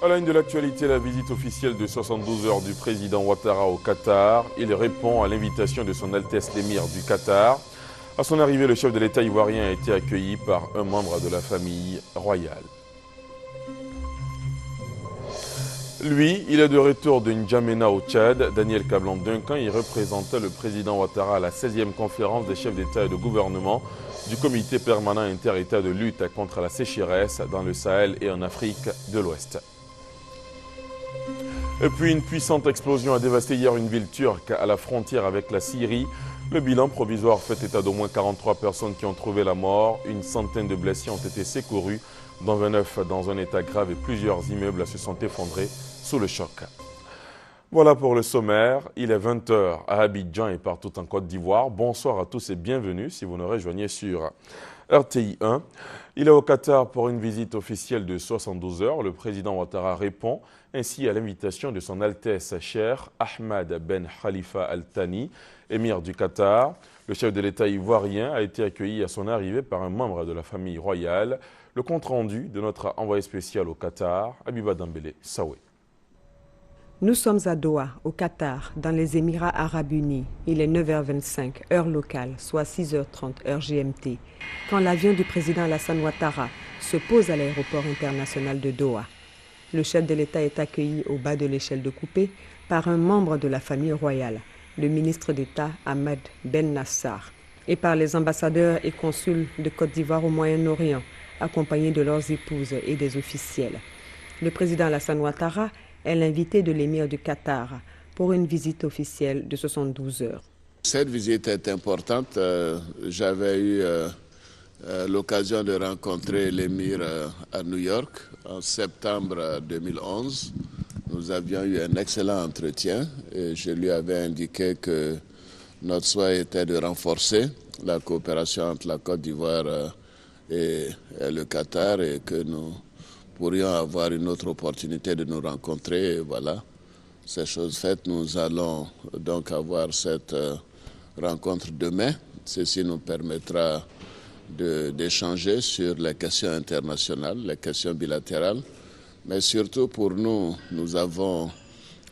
À la une de l'actualité, la visite officielle de 72 heures du président Ouattara au Qatar. Il répond à l'invitation de son Altesse l'émir du Qatar. À son arrivée, le chef de l'État ivoirien a été accueilli par un membre de la famille royale. Lui, il est de retour de N'Djamena au Tchad. Daniel Kablan-Duncan y représentait le président Ouattara à la 16e conférence des chefs d'État et de gouvernement du comité permanent inter-État de lutte contre la sécheresse dans le Sahel et en Afrique de l'Ouest. Et puis une puissante explosion a dévasté hier une ville turque à la frontière avec la Syrie. Le bilan provisoire fait état d'au moins 43 personnes qui ont trouvé la mort. Une centaine de blessés ont été secourus, dont 29 dans un état grave et plusieurs immeubles se sont effondrés sous le choc. Voilà pour le sommaire. Il est 20h à Abidjan et partout en Côte d'Ivoire. Bonsoir à tous et bienvenue si vous nous rejoignez sur RTI 1. Il est au Qatar pour une visite officielle de 72 heures. Le président Ouattara répond ainsi à l'invitation de son Altesse Cheikh Ahmed Ben Khalifa Al Thani, émir du Qatar. Le chef de l'État ivoirien a été accueilli à son arrivée par un membre de la famille royale. Le compte-rendu de notre envoyé spécial au Qatar, Abiba Dambélé Saoué. Nous sommes à Doha, au Qatar, dans les Émirats Arabes Unis. Il est 9h25, heure locale, soit 6h30, heure GMT, quand l'avion du président Alassane Ouattara se pose à l'aéroport international de Doha. Le chef de l'État est accueilli au bas de l'échelle de coupé par un membre de la famille royale, le ministre d'État Ahmed Ben Nassar, et par les ambassadeurs et consuls de Côte d'Ivoire au Moyen-Orient, accompagnés de leurs épouses et des officiels. Le président Alassane Ouattara est l'invité de l'émir du Qatar pour une visite officielle de 72 heures. Cette visite est importante. J'avais eu l'occasion de rencontrer l'émir à New York en septembre 2011. Nous avions eu un excellent entretien et je lui avais indiqué que notre souhait était de renforcer la coopération entre la Côte d'Ivoire et le Qatar et que nous pourrions avoir une autre opportunité de nous rencontrer. Et voilà, ces choses faites, nous allons donc avoir cette rencontre demain. Ceci nous permettra d'échanger sur les questions internationales, les questions bilatérales. Mais surtout pour nous, nous avons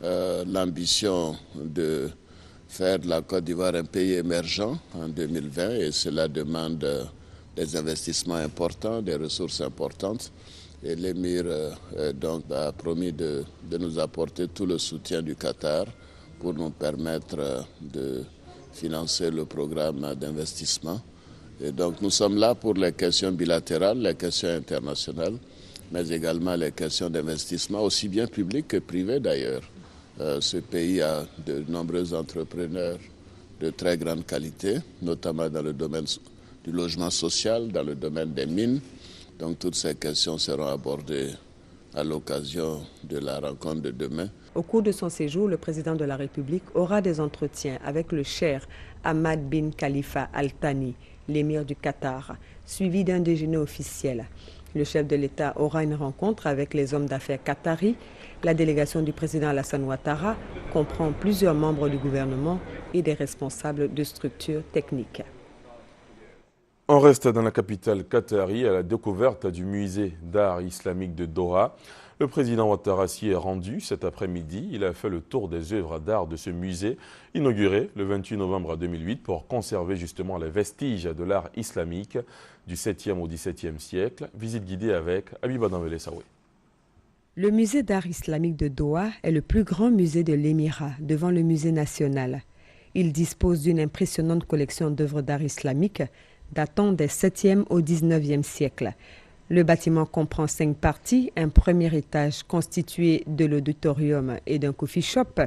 l'ambition de faire de la Côte d'Ivoire un pays émergent en 2020 et cela demande des investissements importants, des ressources importantes. Et l'émir donc a promis de nous apporter tout le soutien du Qatar pour nous permettre de financer le programme d'investissement. Et donc nous sommes là pour les questions bilatérales, les questions internationales, mais également les questions d'investissement, aussi bien public que privé d'ailleurs. Ce pays a de nombreux entrepreneurs de très grande qualité, notamment dans le domaine du logement social, dans le domaine des mines. Donc toutes ces questions seront abordées à l'occasion de la rencontre de demain. Au cours de son séjour, le président de la République aura des entretiens avec le cheikh Ahmed bin Khalifa Al Thani, l'émir du Qatar, suivi d'un déjeuner officiel. Le chef de l'État aura une rencontre avec les hommes d'affaires qataris. La délégation du président Alassane Ouattara comprend plusieurs membres du gouvernement et des responsables de structures techniques. On reste dans la capitale qatari à la découverte du musée d'art islamique de Doha. Le président Ouattara s'y est rendu cet après-midi. Il a fait le tour des œuvres d'art de ce musée, inauguré le 28 novembre 2008 pour conserver justement les vestiges de l'art islamique du 7e au 17e siècle. Visite guidée avec Abiba Dambélé Saoué. Le musée d'art islamique de Doha est le plus grand musée de l'Émirat, devant le musée national. Il dispose d'une impressionnante collection d'œuvres d'art islamique datant des 7e au 19e siècle. Le bâtiment comprend 5 parties, un premier étage constitué de l'auditorium et d'un coffee shop.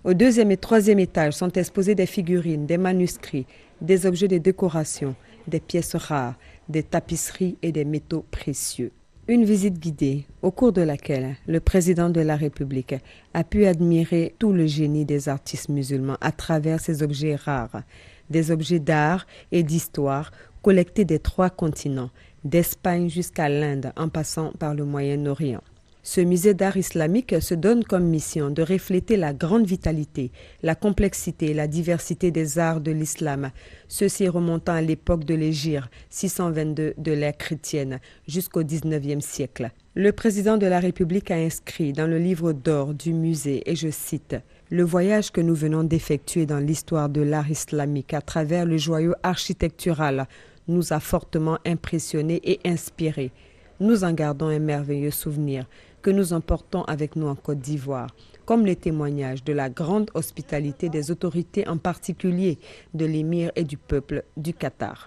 Au 2e et 3e étage sont exposées des figurines, des manuscrits, des objets de décoration, des pièces rares, des tapisseries et des métaux précieux. Une visite guidée au cours de laquelle le président de la République a pu admirer tout le génie des artistes musulmans à travers ces objets rares, des objets d'art et d'histoire collectés des 3 continents, d'Espagne jusqu'à l'Inde en passant par le Moyen-Orient. Ce musée d'art islamique se donne comme mission de refléter la grande vitalité, la complexité et la diversité des arts de l'islam, ceci remontant à l'époque de l'Hégire, 622 de l'ère chrétienne, jusqu'au XIXe siècle. Le président de la République a inscrit dans le livre d'or du musée, et je cite, « Le voyage que nous venons d'effectuer dans l'histoire de l'art islamique à travers le joyau architectural nous a fortement impressionnés et inspirés. Nous en gardons un merveilleux souvenir que nous emportons avec nous en Côte d'Ivoire, comme les témoignages de la grande hospitalité des autorités, en particulier de l'émir et du peuple du Qatar. »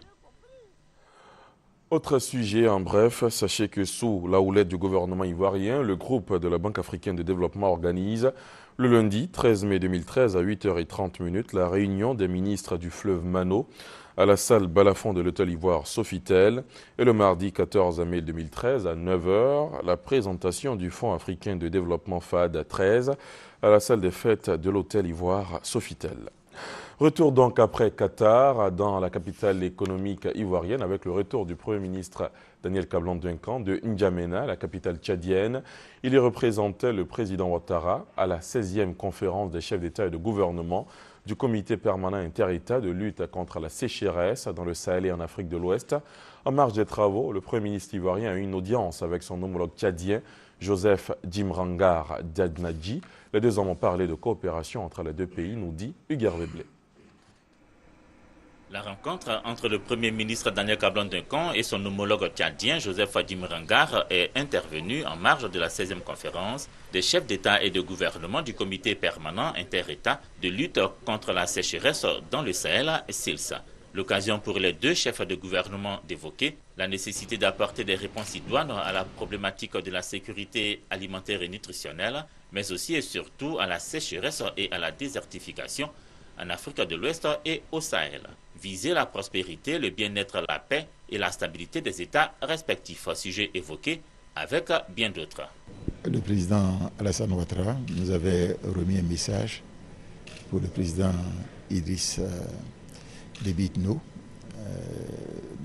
Autre sujet en bref, sachez que sous la houlette du gouvernement ivoirien, le groupe de la Banque africaine de développement organise le lundi 13 mai 2013 à 8h30 la réunion des ministres du fleuve Mano à la salle Balafon de l'hôtel Ivoire Sofitel et le mardi 14 mai 2013 à 9h la présentation du Fonds africain de développement FAD 13 à la salle des fêtes de l'hôtel Ivoire Sofitel. Retour donc après Qatar dans la capitale économique ivoirienne avec le retour du Premier ministre Daniel Kablan-Duncan de N'Djamena, la capitale tchadienne. Il y représentait le président Ouattara à la 16e conférence des chefs d'État et de gouvernement du comité permanent inter-État de lutte contre la sécheresse dans le Sahel et en Afrique de l'Ouest. En marge des travaux, le Premier ministre ivoirien a eu une audience avec son homologue tchadien, Joseph Djimrangar Dadnadji. Les deux hommes ont parlé de coopération entre les deux pays, nous dit Hugues Veblé. La rencontre entre le Premier ministre Daniel Kablan-Duncan et son homologue tchadien Joseph Djimrangar est intervenue en marge de la 16e conférence des chefs d'État et de gouvernement du comité permanent inter-État de lutte contre la sécheresse dans le Sahel, SILS. L'occasion pour les deux chefs de gouvernement d'évoquer la nécessité d'apporter des réponses idoines à la problématique de la sécurité alimentaire et nutritionnelle, mais aussi et surtout à la sécheresse et à la désertification en Afrique de l'Ouest et au Sahel. Viser la prospérité, le bien-être, la paix et la stabilité des États respectifs, sujet évoqué avec bien d'autres. Le président Alassane Ouattara nous avait remis un message pour le président Idriss Déby Itno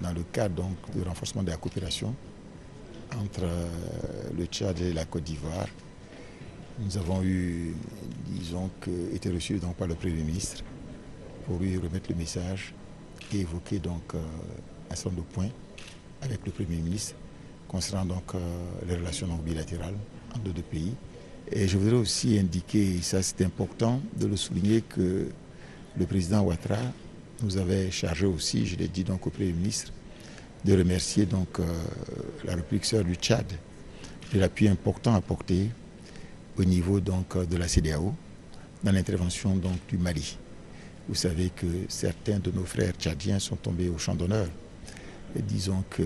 dans le cadre donc du renforcement de la coopération entre le Tchad et la Côte d'Ivoire. Nous avons eu, été reçus donc par le Premier ministre pour lui remettre le message et évoquer donc un certain nombre de points avec le Premier ministre concernant donc les relations bilatérales entre les deux pays. Et je voudrais aussi indiquer, et ça c'est important de le souligner, que le président Ouattara nous avait chargé aussi, je l'ai dit donc au Premier ministre, de remercier donc la République sœur du Tchad de l'appui important apporté au niveau donc de la CEDEAO dans l'intervention donc du Mali. Vous savez que certains de nos frères tchadiens sont tombés au champ d'honneur, disons que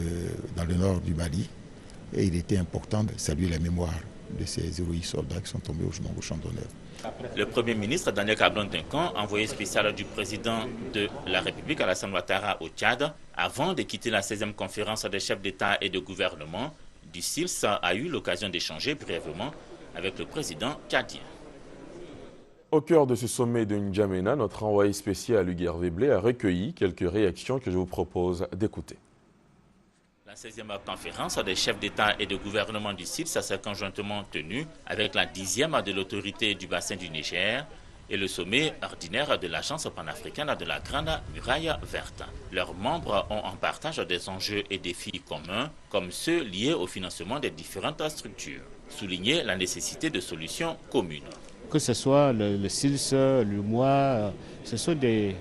dans le nord du Mali, et il était important de saluer la mémoire de ces héroïques soldats qui sont tombés au champ d'honneur. Le Premier ministre Daniel Kablan-Duncan, envoyé spécial du président de la République Alassane Ouattara au Tchad, avant de quitter la 16e conférence des chefs d'État et de gouvernement du SILS, a eu l'occasion d'échanger brièvement avec le président tchadien. Au cœur de ce sommet de N'Djamena, notre envoyé spécial Hugues Veblé a recueilli quelques réactions que je vous propose d'écouter. La 16e conférence des chefs d'État et de gouvernement du SILS s'est conjointement tenue avec la 10e de l'autorité du bassin du Niger et le sommet ordinaire de l'Agence panafricaine de la Grande Muraille Verte. Leurs membres ont en partage des enjeux et défis communs, comme ceux liés au financement des différentes structures. Souligner la nécessité de solutions communes. Que ce soit le SILS, le MOA, ce sont des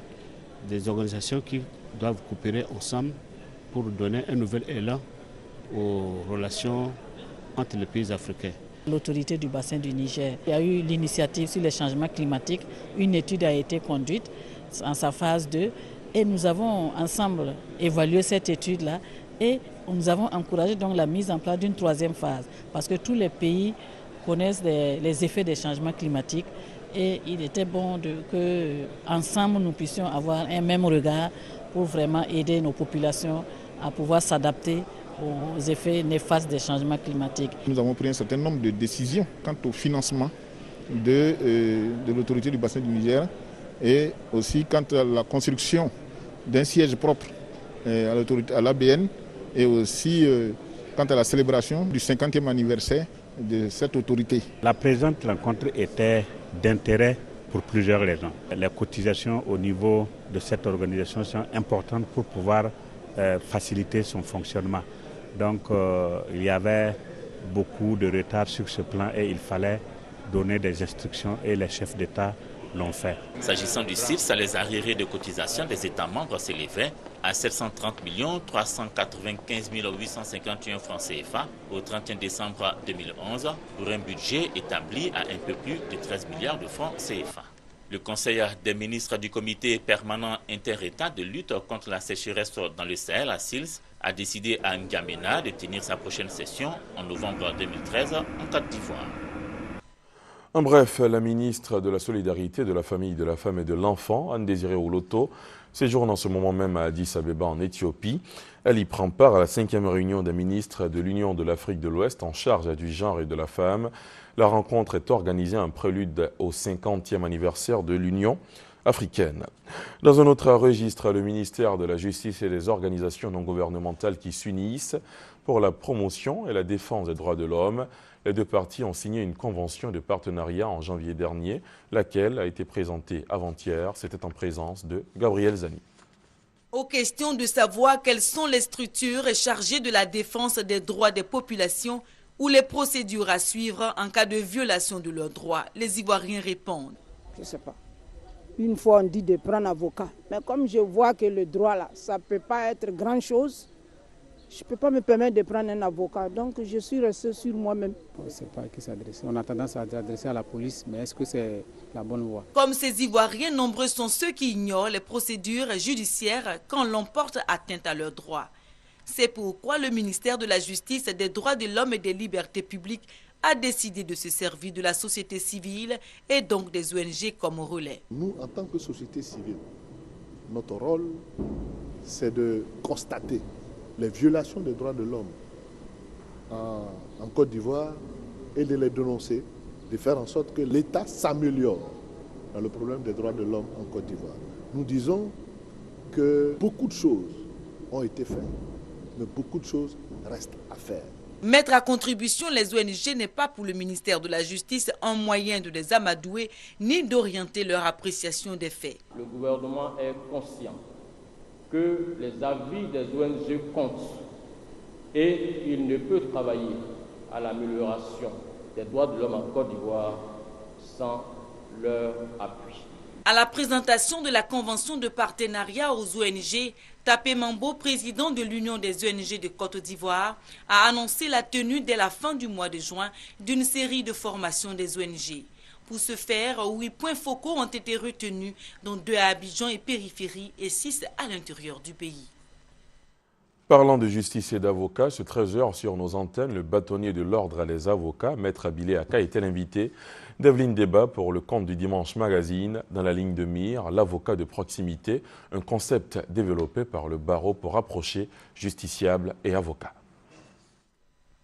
organisations qui doivent coopérer ensemble pour donner un nouvel élan aux relations entre les pays africains. L'autorité du bassin du Niger, il y a eu l'initiative sur les changements climatiques. Une étude a été conduite en sa phase 2 et nous avons ensemble évalué cette étude-là et nous avons encouragé donc la mise en place d'une 3e phase parce que tous les pays connaissent les effets des changements climatiques et il était bon que ensemble nous puissions avoir un même regard pour vraiment aider nos populations à pouvoir s'adapter aux effets néfastes des changements climatiques. Nous avons pris un certain nombre de décisions quant au financement de l'autorité du bassin du Niger et aussi quant à la construction d'un siège propre à l'ABN et aussi quant à la célébration du 50e anniversaire de cette autorité. La présente rencontre était d'intérêt pour plusieurs raisons. Les cotisations au niveau de cette organisation sont importantes pour pouvoir faciliter son fonctionnement. Donc il y avait beaucoup de retard sur ce plan et il fallait donner des instructions et les chefs d'État l'ont fait. S'agissant du CIRS, les arriérés de cotisation des États membres s'élevaient à 730 395 851 francs CFA au 31 décembre 2011 pour un budget établi à un peu plus de 13 milliards de francs CFA. Le Conseil des ministres du comité permanent inter-État de lutte contre la sécheresse dans le Sahel, à SILS, a décidé à N'Djamena de tenir sa prochaine session en novembre 2013 en Côte d'Ivoire. En bref, la ministre de la Solidarité, de la Famille, de la Femme et de l'Enfant, Anne-Désirée Oloto, séjourne en ce moment même à Addis Abeba en Éthiopie. Elle y prend part à la 5e réunion des ministres de l'Union de l'Afrique de l'Ouest en charge du genre et de la femme. La rencontre est organisée en prélude au 50e anniversaire de l'Union africaine. Dans un autre registre, le ministère de la Justice et des organisations non gouvernementales qui s'unissent pour la promotion et la défense des droits de l'homme. Les deux parties ont signé une convention de partenariat en janvier dernier, laquelle a été présentée avant-hier. C'était en présence de Gabriel Zani. Aux questions de savoir quelles sont les structures chargées de la défense des droits des populations ou les procédures à suivre en cas de violation de leurs droits, les Ivoiriens répondent. Je ne sais pas. Une fois on dit de prendre un avocat, mais comme je vois que le droit là, ça ne peut pas être grand chose, je ne peux pas me permettre de prendre un avocat, donc je suis resté sur moi-même. On ne sait pas à qui s'adresser. On a tendance à s'adresser à la police, mais est-ce que c'est la bonne voie? Comme ces Ivoiriens, nombreux sont ceux qui ignorent les procédures judiciaires quand l'on porte atteinte à leurs droits. C'est pourquoi le ministère de la Justice, des Droits de l'Homme et des Libertés publiques a décidé de se servir de la société civile et donc des ONG comme relais. Nous, en tant que société civile, notre rôle, c'est de constater les violations des droits de l'homme en Côte d'Ivoire et de les dénoncer, de faire en sorte que l'État s'améliore dans le problème des droits de l'homme en Côte d'Ivoire. Nous disons que beaucoup de choses ont été faites, mais beaucoup de choses restent à faire. Mettre à contribution les ONG n'est pas pour le ministère de la Justice un moyen de les amadouer ni d'orienter leur appréciation des faits. Le gouvernement est conscient que les avis des ONG comptent et il ne peut travailler à l'amélioration des droits de l'homme en Côte d'Ivoire sans leur appui. À la présentation de la convention de partenariat aux ONG, Tapé Mambo, président de l'Union des ONG de Côte d'Ivoire, a annoncé la tenue dès la fin du mois de juin d'une série de formations des ONG. Pour ce faire, 8 points focaux ont été retenus, dont 2 à Abidjan et périphérie et 6 à l'intérieur du pays. Parlant de justice et d'avocats, ce 13h sur nos antennes, le bâtonnier de l'ordre des avocats, Maître Abilé Aka, était l'invité d'Evelyne Débat pour le compte du Dimanche Magazine. Dans la ligne de mire, l'avocat de proximité, un concept développé par le barreau pour rapprocher justiciables et avocats.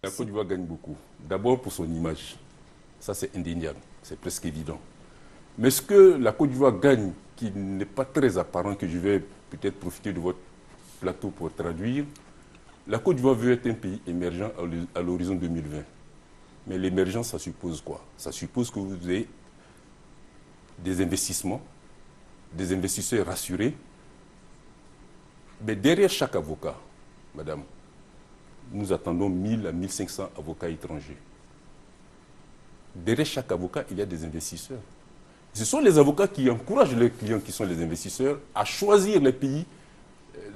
La Côte d'Ivoire gagne beaucoup. D'abord pour son image. Ça, c'est indéniable. C'est presque évident. Mais ce que la Côte d'Ivoire gagne, qui n'est pas très apparent, que je vais peut-être profiter de votre plateau pour traduire, la Côte d'Ivoire veut être un pays émergent à l'horizon 2020. Mais l'émergence, ça suppose quoi? Ça suppose que vous ayez des investissements, des investisseurs rassurés. Mais derrière chaque avocat, madame, nous attendons 1000 à 1500 avocats étrangers. Derrière chaque avocat, il y a des investisseurs. Ce sont les avocats qui encouragent leurs clients, qui sont les investisseurs, à choisir les pays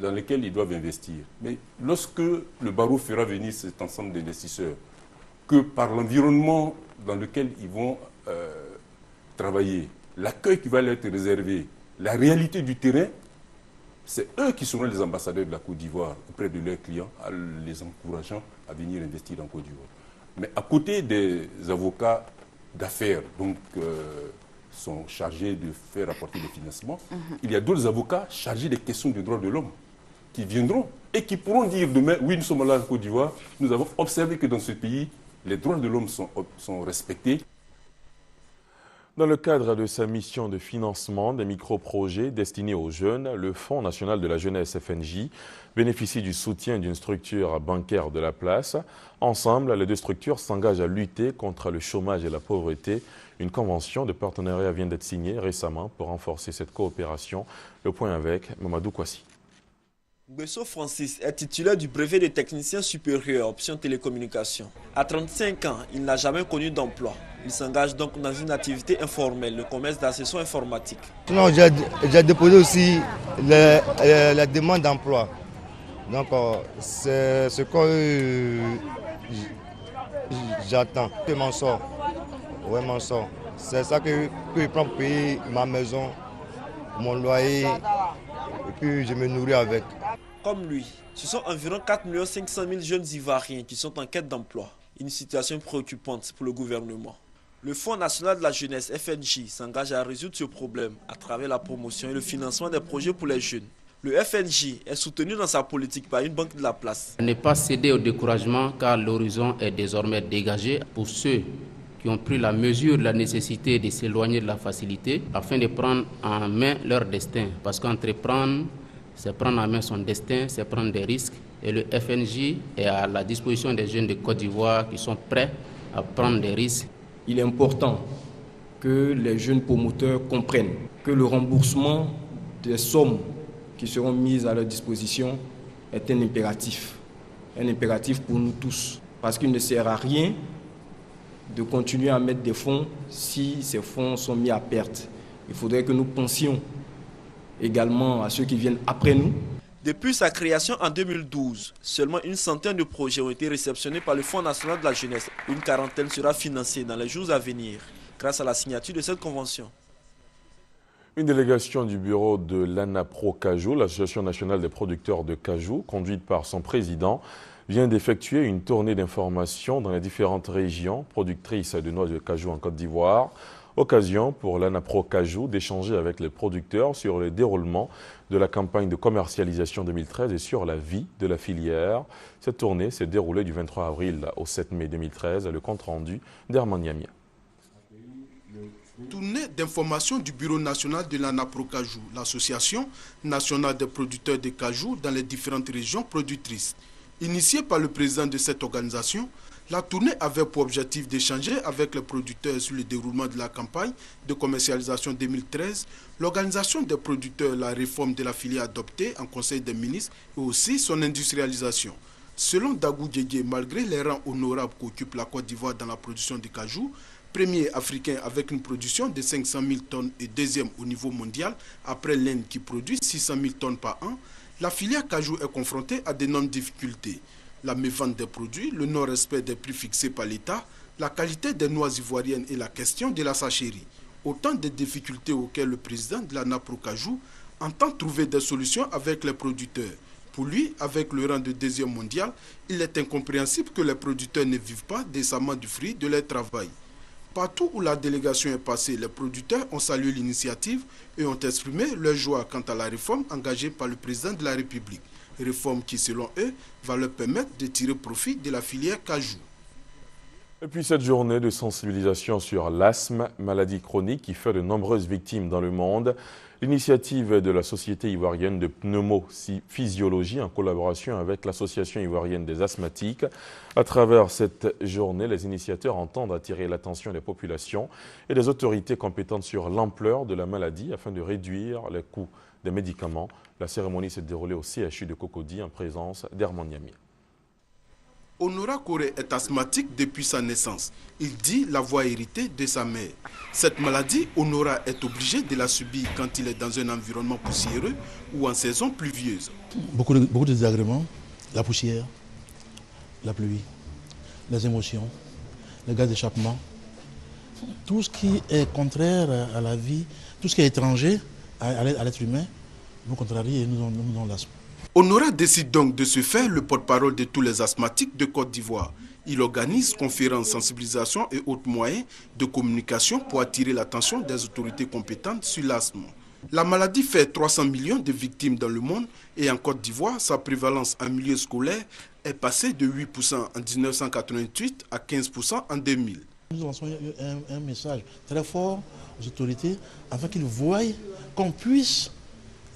dans lesquels ils doivent investir. Mais lorsque le barreau fera venir cet ensemble d'investisseurs, que par l'environnement dans lequel ils vont travailler, l'accueil qui va leur être réservé, la réalité du terrain, c'est eux qui seront les ambassadeurs de la Côte d'Ivoire auprès de leurs clients, en les encourageant à venir investir en Côte d'Ivoire. Mais à côté des avocats d'affaires, donc sont chargés de faire apporter des financements, il y a d'autres avocats chargés des questions des droits de l'homme qui viendront et qui pourront dire demain, oui, nous sommes là en Côte d'Ivoire, nous avons observé que dans ce pays, les droits de l'homme sont respectés. Dans le cadre de sa mission de financement des micro-projets destinés aux jeunes, le Fonds national de la jeunesse FNJ bénéficie du soutien d'une structure bancaire de la place. Ensemble, les deux structures s'engagent à lutter contre le chômage et la pauvreté. Une convention de partenariat vient d'être signée récemment pour renforcer cette coopération. Le point avec Mamadou Kwasi. Guesso Francis est titulaire du brevet de technicien supérieur option télécommunication. À 35 ans, il n'a jamais connu d'emploi. Il s'engage donc dans une activité informelle, le commerce d'accessoires informatiques. Non, j'ai déposé aussi la demande d'emploi. Donc c'est ce que j'attends. Je m'en sors. Ouais, m'en sors. C'est ça que je prends pour payer ma maison, mon loyer, et puis je me nourris avec. Comme lui, ce sont environ 4 500 000 jeunes Ivoiriens qui sont en quête d'emploi. Une situation préoccupante pour le gouvernement. Le Fonds national de la jeunesse FNJ s'engage à résoudre ce problème à travers la promotion et le financement des projets pour les jeunes. Le FNJ est soutenu dans sa politique par une banque de la place. Ne pas céder au découragement car l'horizon est désormais dégagé pour ceux qui ont pris la mesure de la nécessité de s'éloigner de la facilité afin de prendre en main leur destin. Parce qu'entreprendre, c'est prendre en main son destin, c'est prendre des risques. Et le FNJ est à la disposition des jeunes de Côte d'Ivoire qui sont prêts à prendre des risques. Il est important que les jeunes promoteurs comprennent que le remboursement des sommes qui seront mises à leur disposition est un impératif pour nous tous. Parce qu'il ne sert à rien de continuer à mettre des fonds si ces fonds sont mis à perte. Il faudrait que nous pensions également à ceux qui viennent après nous. Depuis sa création en 2012, seulement une centaine de projets ont été réceptionnés par le Fonds national de la jeunesse. Une quarantaine sera financée dans les jours à venir grâce à la signature de cette convention. Une délégation du bureau de l'ANAPRO Cajou, l'Association nationale des producteurs de cajou, conduite par son président, vient d'effectuer une tournée d'information dans les différentes régions productrices de noix de cajou en Côte d'Ivoire. Occasion pour l'ANAPRO Cajou d'échanger avec les producteurs sur le déroulement de la campagne de commercialisation 2013 et sur la vie de la filière. Cette tournée s'est déroulée du 23 avril au 7 mai 2013. Le compte rendu d'Herman Niamia. Tournée d'information du Bureau national de l'ANAPRO Cajou, l'Association nationale des producteurs de cajou dans les différentes régions productrices. Initiée par le président de cette organisation, la tournée avait pour objectif d'échanger avec les producteurs sur le déroulement de la campagne de commercialisation 2013, l'organisation des producteurs, la réforme de la filière adoptée en Conseil des ministres et aussi son industrialisation. Selon Dagou Djedje, malgré les rangs honorables qu'occupe la Côte d'Ivoire dans la production de cajou, premier africain avec une production de 500 000 tonnes et deuxième au niveau mondial, après l'Inde qui produit 600 000 tonnes par an, la filière cajou est confrontée à d'énormes difficultés. La mévente des produits, le non-respect des prix fixés par l'État, la qualité des noix ivoiriennes et la question de la sachérie. Autant de difficultés auxquelles le président de l'ANAPRO Cajou entend trouver des solutions avec les producteurs. Pour lui, avec le rang de deuxième mondial, il est incompréhensible que les producteurs ne vivent pas décemment du fruit de leur travail. Partout où la délégation est passée, les producteurs ont salué l'initiative et ont exprimé leur joie quant à la réforme engagée par le président de la République. Réforme qui, selon eux, va leur permettre de tirer profit de la filière cajou. Et puis cette journée de sensibilisation sur l'asthme, maladie chronique qui fait de nombreuses victimes dans le monde, l'initiative de la Société ivoirienne de pneumophysiologie en collaboration avec l'Association ivoirienne des asthmatiques. À travers cette journée, les initiateurs entendent attirer l'attention des populations et des autorités compétentes sur l'ampleur de la maladie afin de réduire les coûts des médicaments. La cérémonie s'est déroulée au CHU de Cocody en présence d'Herman Niamia. Honora Koré est asthmatique depuis sa naissance. Il dit l'avoir hérité de sa mère. Cette maladie, Honora est obligé de la subir quand il est dans un environnement poussiéreux ou en saison pluvieuse. Beaucoup de désagréments, la poussière, la pluie, les émotions, les gaz d'échappement. Tout ce qui est contraire à la vie, tout ce qui est étranger à l'être humain, nous contrarie et nous donnons l'asthme. Honora décide donc de se faire le porte-parole de tous les asthmatiques de Côte d'Ivoire. Il organise conférences, sensibilisation et autres moyens de communication pour attirer l'attention des autorités compétentes sur l'asthme. La maladie fait 300 millions de victimes dans le monde et en Côte d'Ivoire, sa prévalence en milieu scolaire est passée de 8% en 1988 à 15% en 2000. Nous lançons un message très fort aux autorités afin qu'ils voient qu'on puisse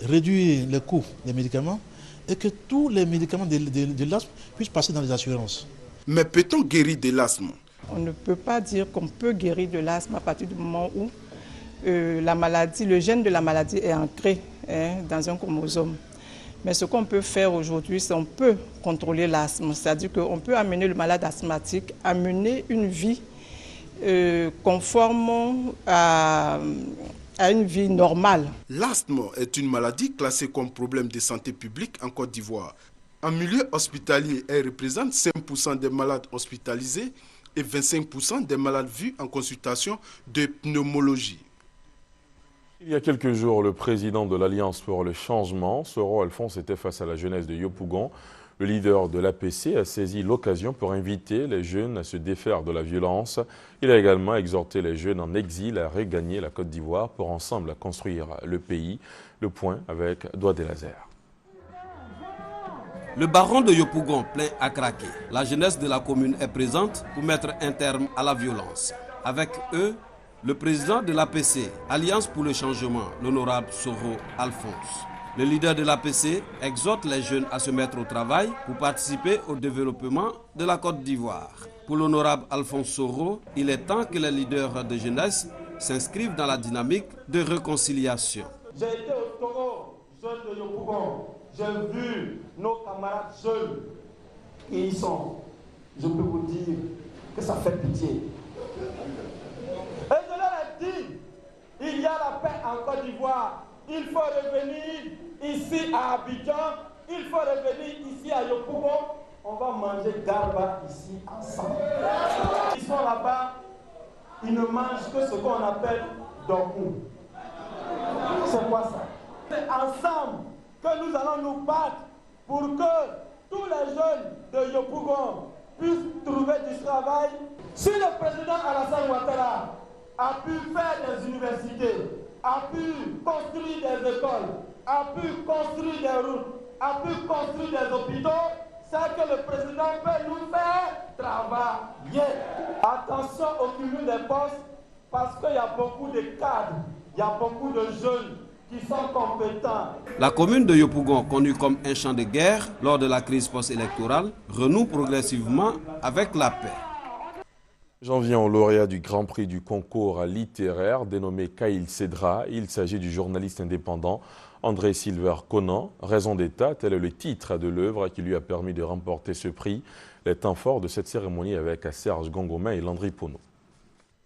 réduire les coûts des médicaments et que tous les médicaments de l'asthme puissent passer dans les assurances. Mais peut-on guérir de l'asthme? On ne peut pas dire qu'on peut guérir de l'asthme à partir du moment où la maladie, le gène de la maladie est ancré dans un chromosome. Mais ce qu'on peut faire aujourd'hui, c'est qu'on peut contrôler l'asthme. C'est-à-dire qu'on peut amener le malade asthmatique à mener une vie conforme à une vie normale. L'asthme est une maladie classée comme problème de santé publique en Côte d'Ivoire. En milieu hospitalier, elle représente 5% des malades hospitalisés et 25% des malades vus en consultation de pneumologie. Il y a quelques jours, le président de l'Alliance pour le changement, Soro Alphonse, était face à la jeunesse de Yopougon. Le leader de l'APC a saisi l'occasion pour inviter les jeunes à se défaire de la violence. Il a également exhorté les jeunes en exil à regagner la Côte d'Ivoire pour ensemble construire le pays. Le point avec Doigt Laser. Le baron de Yopougon plein à craquer. La jeunesse de la commune est présente pour mettre un terme à la violence. Avec eux, le président de l'APC, Alliance pour le changement, l'honorable Soro Alphonse. Le leader de l'APC exhorte les jeunes à se mettre au travail pour participer au développement de la Côte d'Ivoire. Pour l'honorable Alphonse Soro, il est temps que les leaders de jeunesse s'inscrivent dans la dynamique de réconciliation. J'ai été au Togo, jeune de Yopougon. J'ai vu nos camarades jeunes qui y sont. Je peux vous dire que ça fait pitié. Et je leur ai dit, il y a la paix en Côte d'Ivoire. Il faut revenir ici à Abidjan, il faut revenir ici à Yopougon. On va manger garba ici ensemble. Ils sont là-bas, ils ne mangent que ce qu'on appelle dormou. C'est quoi ça? C'est ensemble que nous allons nous battre pour que tous les jeunes de Yopougon puissent trouver du travail. Si le président Alassane Ouattara a pu faire des universités, a pu construire des écoles, a pu construire des routes, a pu construire des hôpitaux, c'est que le président peut nous faire travailler. Attention au cumul des postes, parce qu'il y a beaucoup de cadres, il y a beaucoup de jeunes qui sont compétents. La commune de Yopougon, connue comme un champ de guerre lors de la crise post-électorale, renoue progressivement avec la paix. J'en viens au lauréat du Grand Prix du concours littéraire dénommé Khaïl Cédra. Il s'agit du journaliste indépendant André Silver Conan. Raison d'État, tel est le titre de l'œuvre qui lui a permis de remporter ce prix. Les temps forts de cette cérémonie avec Serge Gongoma et Landry Pono.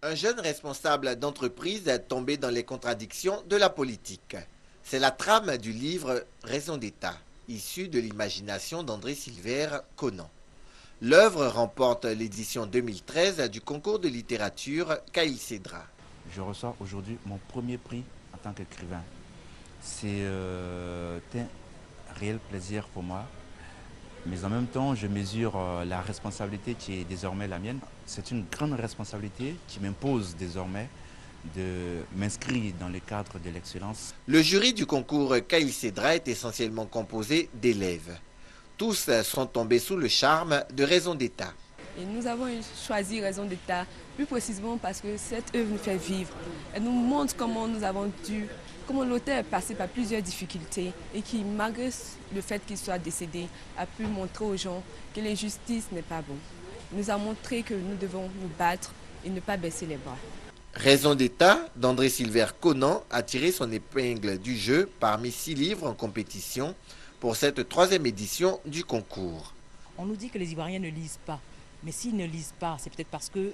Un jeune responsable d'entreprise tombé dans les contradictions de la politique. C'est la trame du livre Raison d'État, issu de l'imagination d'André Silver Conan. L'œuvre remporte l'édition 2013 du concours de littérature Khaïl Cédra. Je reçois aujourd'hui mon premier prix en tant qu'écrivain. C'est un réel plaisir pour moi, mais en même temps je mesure la responsabilité qui est désormais la mienne. C'est une grande responsabilité qui m'impose désormais de m'inscrire dans le cadre de l'excellence. Le jury du concours Khaïl Cédra est essentiellement composé d'élèves. Tous sont tombés sous le charme de Raison d'État. Et nous avons choisi Raison d'État, plus précisément parce que cette œuvre nous fait vivre. Elle nous montre comment comment l'auteur est passé par plusieurs difficultés et qui, malgré le fait qu'il soit décédé, a pu montrer aux gens que l'injustice n'est pas bon. Il nous a montré que nous devons nous battre et ne pas baisser les bras. Raison d'État d'André Silver Conan a tiré son épingle du jeu parmi 6 livres en compétition pour cette 3e édition du concours. On nous dit que les Ivoiriens ne lisent pas, mais s'ils ne lisent pas, c'est peut-être parce que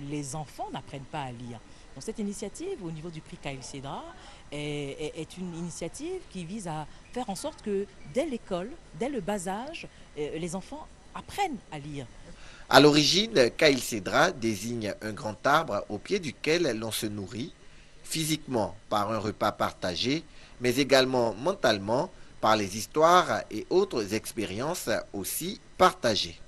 les enfants n'apprennent pas à lire. Donc cette initiative au niveau du prix Khaïl Cédra est une initiative qui vise à faire en sorte que dès l'école, dès le bas âge, les enfants apprennent à lire. À l'origine, Khaïl Cédra désigne un grand arbre au pied duquel l'on se nourrit, physiquement par un repas partagé, mais également mentalement par les histoires et autres expériences aussi partagées.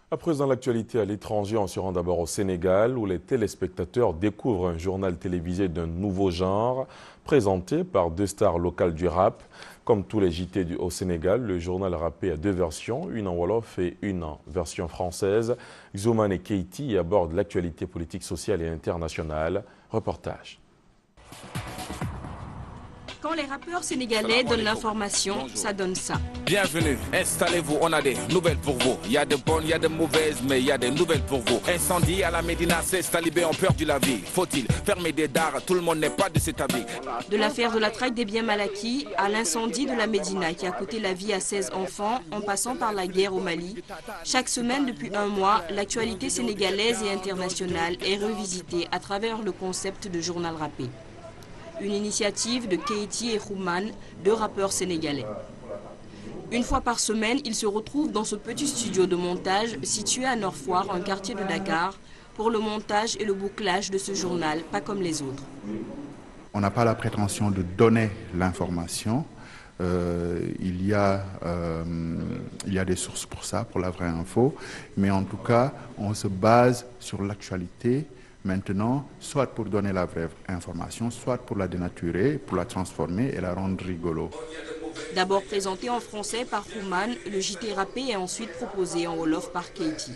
À présent, l'actualité à l'étranger, on se rend d'abord au Sénégal où les téléspectateurs découvrent un journal télévisé d'un nouveau genre présenté par deux stars locales du rap. Comme tous les JT au Sénégal, le journal rappé a deux versions, une en Wolof et une en version française. Xuman et Keyti abordent l'actualité politique, sociale et internationale. Reportage. Quand les rappeurs sénégalais donnent l'information, ça donne ça. Bienvenue, installez-vous, on a des nouvelles pour vous. Il y a de bonnes, il y a de mauvaises, mais il y a des nouvelles pour vous. Incendie à la Médina, c'est talibés ont perdu la vie. Faut-il fermer des dards? Tout le monde n'est pas de cet avis. De l'affaire de la traque des biens mal acquis à l'incendie de la Médina qui a coûté la vie à 16 enfants en passant par la guerre au Mali. Chaque semaine depuis un mois, l'actualité sénégalaise et internationale est revisitée à travers le concept de journal rappé. Une initiative de Keyti et Xuman, deux rappeurs sénégalais. Une fois par semaine, ils se retrouvent dans ce petit studio de montage situé à Nord-Foire, un quartier de Dakar, pour le montage et le bouclage de ce journal, pas comme les autres. On n'a pas la prétention de donner l'information. Il y a des sources pour ça, pour la vraie info. Mais en tout cas, on se base sur l'actualité. Maintenant, soit pour donner la vraie information, soit pour la dénaturer, pour la transformer et la rendre rigolo. D'abord présenté en français par Xuman, le JT rappé est ensuite proposé en Wolof par Keyti.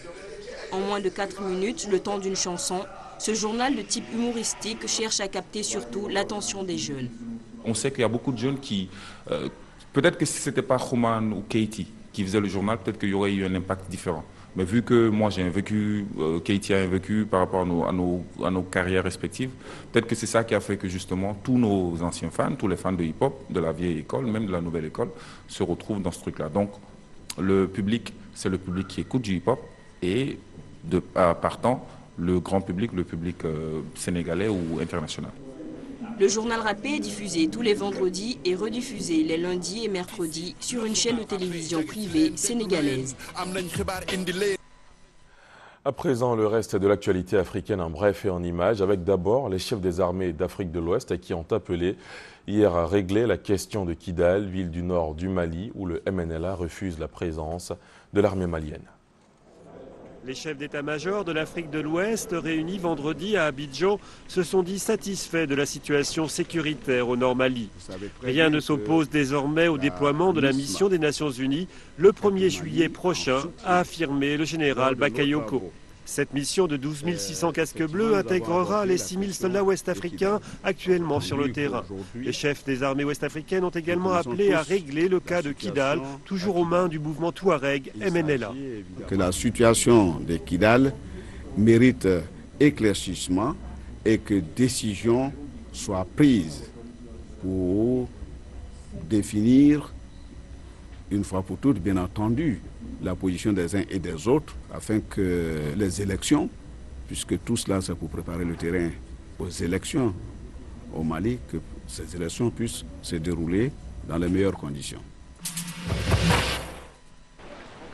En moins de 4 minutes, le temps d'une chanson, ce journal de type humoristique cherche à capter surtout l'attention des jeunes. On sait qu'il y a beaucoup de jeunes qui... peut-être que si ce n'était pas Xuman ou Keyti qui faisaient le journal, peut-être qu'il y aurait eu un impact différent. Mais vu que moi j'ai un vécu, Keyti a un vécu par rapport à nos carrières respectives, peut-être que c'est ça qui a fait que justement tous nos anciens fans, tous les fans de hip-hop, de la vieille école, même de la nouvelle école, se retrouvent dans ce truc-là. Donc le public, c'est le public qui écoute du hip-hop et partant, le grand public, le public sénégalais ou international. Le journal rappé est diffusé tous les vendredis et rediffusé les lundis et mercredis sur une chaîne de télévision privée sénégalaise. À présent, le reste de l'actualité africaine en bref et en images, avec d'abord les chefs des armées d'Afrique de l'Ouest qui ont appelé hier à régler la question de Kidal, ville du nord du Mali, où le MNLA refuse la présence de l'armée malienne. Les chefs d'état-major de l'Afrique de l'Ouest, réunis vendredi à Abidjan, se sont dit satisfaits de la situation sécuritaire au nord Mali. Rien ne s'oppose désormais au déploiement de la mission des Nations Unies le 1er juillet prochain, a affirmé le général Bakayoko. Cette mission de 12 600 casques bleus intégrera les 6 000 soldats ouest-africains actuellement sur le terrain. Les chefs des armées ouest-africaines ont également appelé à régler le cas de Kidal, toujours aux mains du mouvement Touareg MNLA. Que la situation de Kidal mérite éclaircissement et que décision soit prise pour définir une fois pour toutes, bien entendu, la position des uns et des autres, afin que les élections, puisque tout cela c'est pour préparer le terrain aux élections au Mali, que ces élections puissent se dérouler dans les meilleures conditions.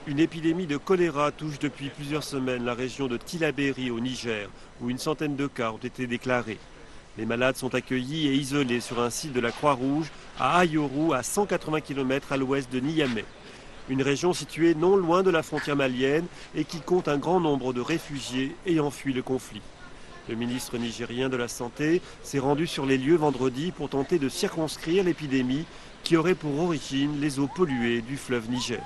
Une épidémie de choléra touche depuis plusieurs semaines la région de Tillabéri au Niger, où une centaine de cas ont été déclarés. Les malades sont accueillis et isolés sur un site de la Croix-Rouge à Ayoru, à 180 km à l'ouest de Niamey. Une région située non loin de la frontière malienne et qui compte un grand nombre de réfugiés ayant fui le conflit. Le ministre nigérien de la Santé s'est rendu sur les lieux vendredi pour tenter de circonscrire l'épidémie qui aurait pour origine les eaux polluées du fleuve Niger.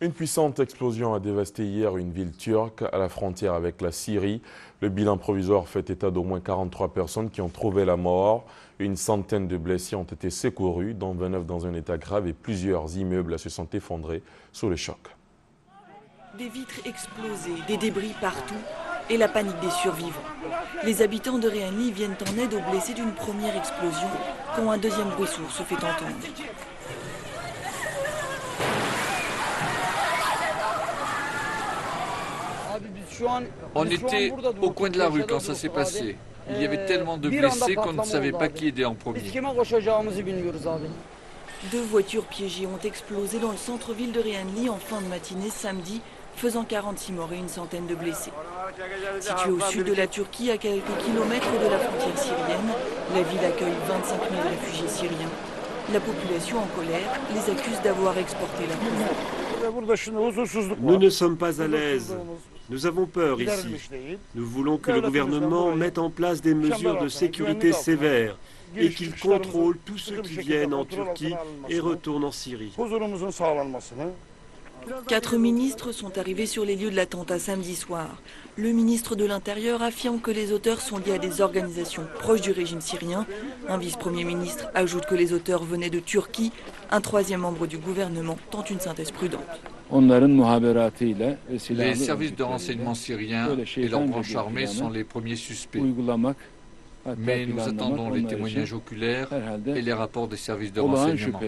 Une puissante explosion a dévasté hier une ville turque à la frontière avec la Syrie. Le bilan provisoire fait état d'au moins 43 personnes qui ont trouvé la mort. Une centaine de blessés ont été secourus, dont 29 dans un état grave et plusieurs immeubles se sont effondrés sous le choc. Des vitres explosées, des débris partout et la panique des survivants. Les habitants de Réani viennent en aide aux blessés d'une première explosion quand un deuxième bruit sourd se fait entendre. On était au coin de la rue quand ça s'est passé. Il y avait tellement de blessés qu'on ne savait pas qui aider en premier. 2 voitures piégées ont explosé dans le centre-ville de Réani en fin de matinée samedi, faisant 46 morts et une centaine de blessés. Située au sud de la Turquie, à quelques kilomètres de la frontière syrienne, la ville accueille 25 000 réfugiés syriens. La population en colère les accuse d'avoir exporté la pauvreté. Nous ne sommes pas à l'aise. Nous avons peur ici. Nous voulons que le gouvernement mette en place des mesures de sécurité sévères et qu'il contrôle tous ceux qui viennent en Turquie et retournent en Syrie. 4 ministres sont arrivés sur les lieux de l'attentat samedi soir. Le ministre de l'Intérieur affirme que les auteurs sont liés à des organisations proches du régime syrien. Un vice-premier ministre ajoute que les auteurs venaient de Turquie. Un troisième membre du gouvernement tente une synthèse prudente. Les services de renseignement syriens et leurs branches armées sont les premiers suspects. Mais nous attendons les témoignages oculaires et les rapports des services de renseignement.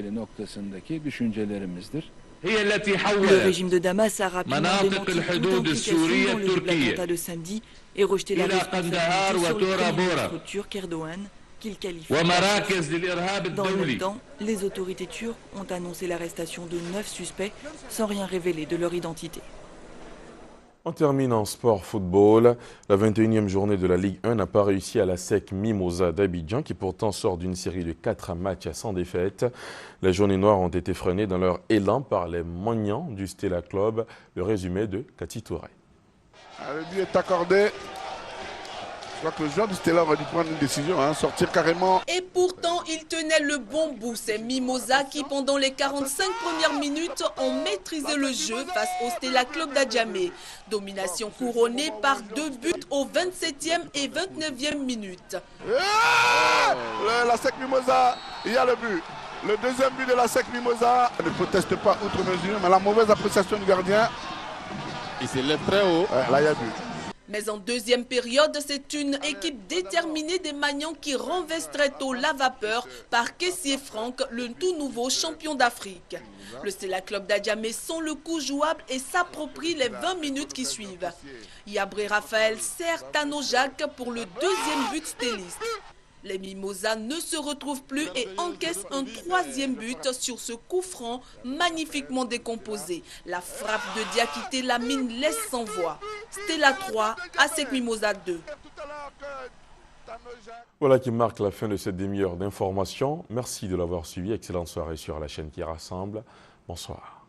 Le régime de Damas a rapidement démenti toute implication dans le double attentat de samedi et rejeté la responsabilité sur le premier ministre turc Erdogan, qu'il qualifie de Dans le même temps, les autorités turques ont annoncé l'arrestation de 9 suspects sans rien révéler de leur identité. On termine en sport football. La 21e journée de la Ligue 1 n'a pas réussi à la SEC Mimosa d'Abidjan, qui pourtant sort d'une série de 4 matchs sans défaite. Les jaunes et noirs ont été freinés dans leur élan par les Magnans du Stella Club. Le résumé de Cathy Touré. Le but est accordé. Je crois que le joueur du Stella va dû prendre une décision, sortir carrément. Et pourtant, il tenait le bon bout. C'est Mimosa qui, pendant les 45 premières minutes, ont maîtrisé le jeu face au Stella Club d'Adjamé. Domination couronnée par 2 buts aux 27e et 29e minutes. La SEC Mimosa, il y a le but. Le deuxième but de la SEC Mimosa ne proteste pas outre mesure, mais la mauvaise appréciation du gardien. Il s'élève très haut. Là, il y a but. Mais en deuxième période, c'est une équipe déterminée des Magnans qui renverse très tôt la vapeur par Kessié Franck, le tout nouveau champion d'Afrique. Le Stella Club d'Adjamé sent le coup jouable et s'approprie les 20 minutes qui suivent. Yabré Raphaël sert Tano Jacques pour le deuxième but stéliste. Les Mimosas ne se retrouvent plus et encaissent un 3e but sur ce coup franc magnifiquement décomposé. La frappe de Diakité Lamine laisse sans voix. Stella 3, ASEC Mimosa 2. Voilà qui marque la fin de cette demi-heure d'information. Merci de l'avoir suivi. Excellente soirée sur la chaîne qui rassemble. Bonsoir.